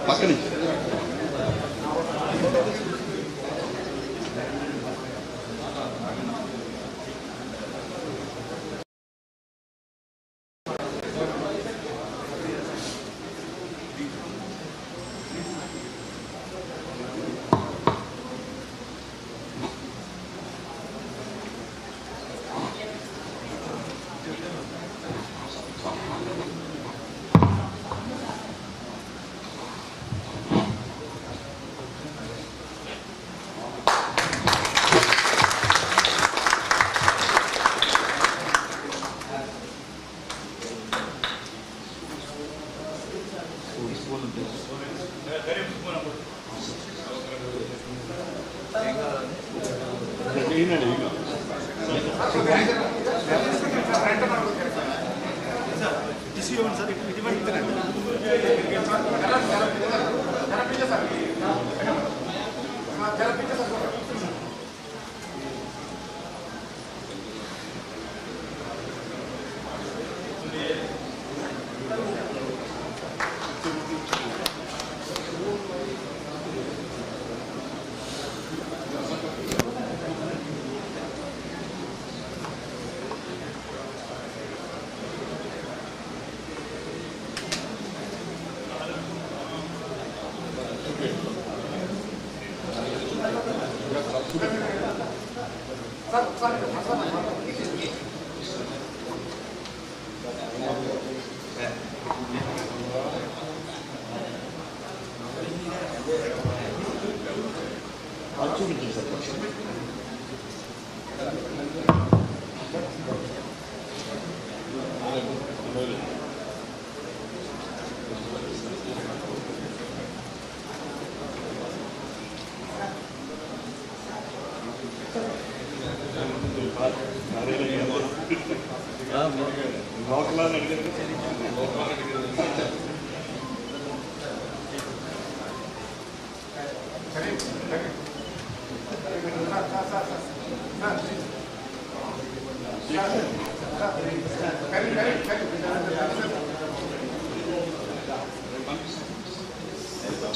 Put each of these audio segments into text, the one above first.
పక్కనే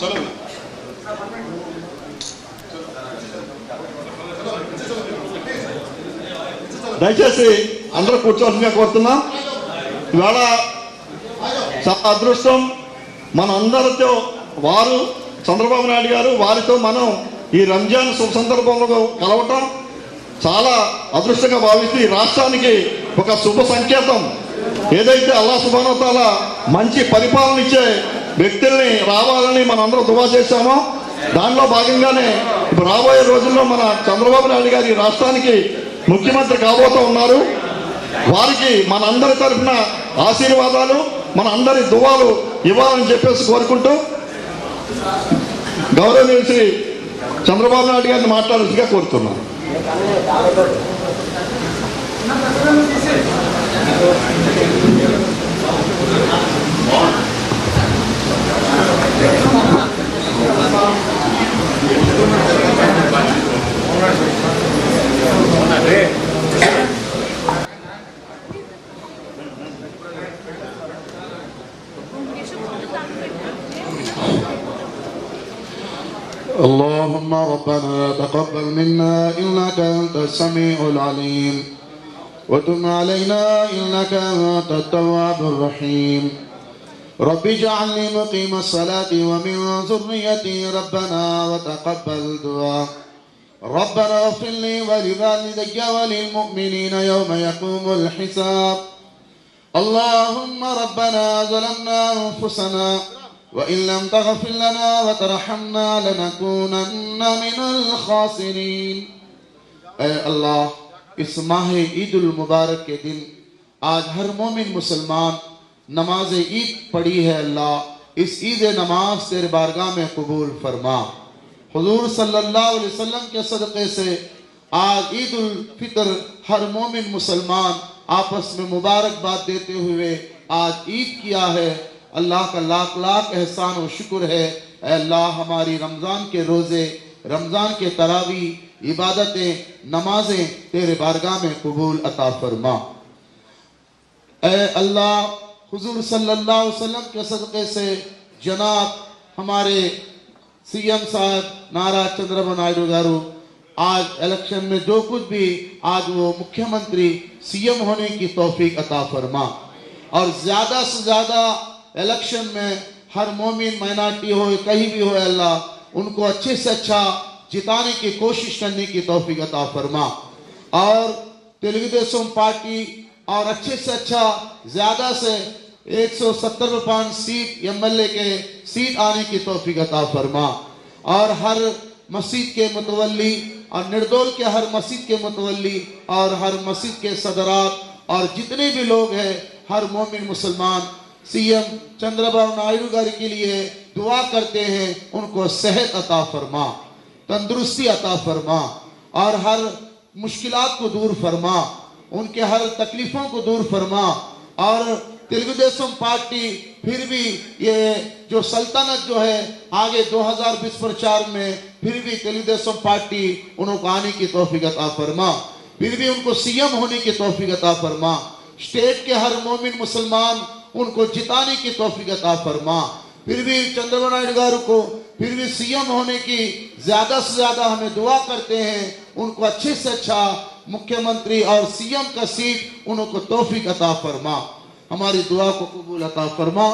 चलो దయచేసి అందరూ కూర్చోవాల్సిందిగా కోరుతున్నాం. ఇవాళ చాలా అదృష్టం మన అందరితో వారు చంద్రబాబు నాయుడు గారు వారితో మనం ఈ రంజాన్ శుభ సందర్భంలో కలవటం చాలా అదృష్టంగా భావిస్తూ ఈ రాష్ట్రానికి ఒక శుభ సంకేతం. ఏదైతే అల్లాహ్ సుబ్హానహు వ తఆలా మంచి పరిపాలన ఇచ్చే వ్యక్తుల్ని రావాలని మనం అందరూ దువా చేశామో దానిలో భాగంగానే ఇప్పుడు రాబోయే రోజుల్లో మన చంద్రబాబు నాయుడు గారు ఈ రాష్ట్రానికి ముఖ్యమంత్రి కాబోతూ ఉన్నారు. వారికి మన అందరి తరఫున ఆశీర్వాదాలు మన అందరి దువాలు ఇవ్వాలని చెప్పేసి కోరుకుంటూ గౌరవనీయులు శ్రీ చంద్రబాబు నాయుడు గారిని మాట్లాడాల్సిందిగా కోరుతున్నాను. اللهم ربنا تقبل منا إنك أنت السميع العليم وتب علينا إنك أنت التواب الرحيم رب اجعلني مقيم الصلاة ومن ذريتي ربنا وتقبل دعاء ربنا اغفر لي ولوالدي وللمؤمنين يوم يقوم الحساب اللهم ربنا ظلمنا أنفسنا وإن لم تغفر لنا وترحمنا لنكونن من الخاسرين. اے اللہ اس ماہ عید المبارک کے دن آج ہر مومن مسلمان نماز عید پڑھی ہے. اللہ اس عید نماز تیرے بارگاہ میں قبول فرما. حضور صلی اللہ علیہ وسلم کے صدقے سے آج عید الفطر ہر مومن مسلمان آپس میں مبارکباد دیتے ہوئے آج عید کیا ہے. اللہ کا لاکھ لاکھ احسان و شکر ہے. اے اللہ ہماری رمضان کے روزے रमज़ान के तरावी इबादतें नमाजें तेरे बारगाह में कबूल अता फरमा। ए अल्लाह, हुजूर सल्लल्लाहु अलैहि वसल्लम के सदक़े से जनाब हमारे सीएम साहब नारा चंद्रबाबु नायडू गारू आज इलेक्शन में जो कुछ भी आज वो मुख्यमंत्री सीएम होने की तौफीक अता फरमा और ज़्यादा से ज़्यादा इलेक्शन में हर मोमिन माइनॉरिटी हो कहीं भी हो अल्लाह उनको अच्छे से अच्छा जिताने की कोशिश करने की तौफीक अता फरमा और तेलुगुदेशम पार्टी और अच्छे से अच्छा ज़्यादा से 170 सीट एमएलए के सीट आने की तौफीक अता फरमा और हर मस्जिद के मुतवल्ली और निर्दोल के हर मस्जिद के मुतवल्ली और हर मस्जिद के सदरात और जितने भी लोग हैं हर मोमिन मुसलमान सीएम चंद्रबाबु नायडू गारी के लिए दुआ करते हैं, उनको सेहत अता फरमा, तंदुरुस्ती अता फरमा और हर मुश्किलात को दूर फरमा, उनके हर तकलीफों को दूर फरमा और तेलुगुदेशम पार्टी फिर भी ये जो सल्तनत जो है आगे 2020 प्रचार में फिर भी तेलुगुदेशम पार्टी उनको आने की तौफीक अता फरमा, फिर भी उनको सीएम होने की तौफीक अता फरमा, स्टेट के हर मोमिन मुसलमान उनको जिताने की तौफीक अता फरमा, फिर भी चंद्रबाबु नायडू गारू को फिर भी सीएम होने की ज्यादा से ज्यादा हमें दुआ करते हैं, उनको अच्छे से अच्छा मुख्यमंत्री और सीएम का सीट उनको तौफीक अता फरमा, हमारी दुआ को कबूल अता फरमा।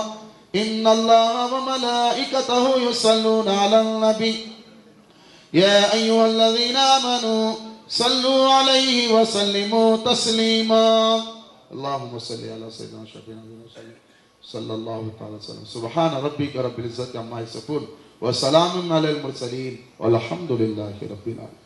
इन्नल्लाह व मलाइकतहु युसल्लूना अलन नबी या अय्युहल्लज़ीना आमनू सल्लू अलैहि व सल्लिमू तस्लीमा। अल्लाहुम्मा सल्लि अला सय्यिदिना शफीना सल्लल्लाहु तआला वसल्लम। सुब्हान रब्बिका रब्बिल इज्जति अम्मा यसिफून व सलामुन अलल मुरसलीन वल्हम्दुलिल्लाहि रब्बिल आलमीन।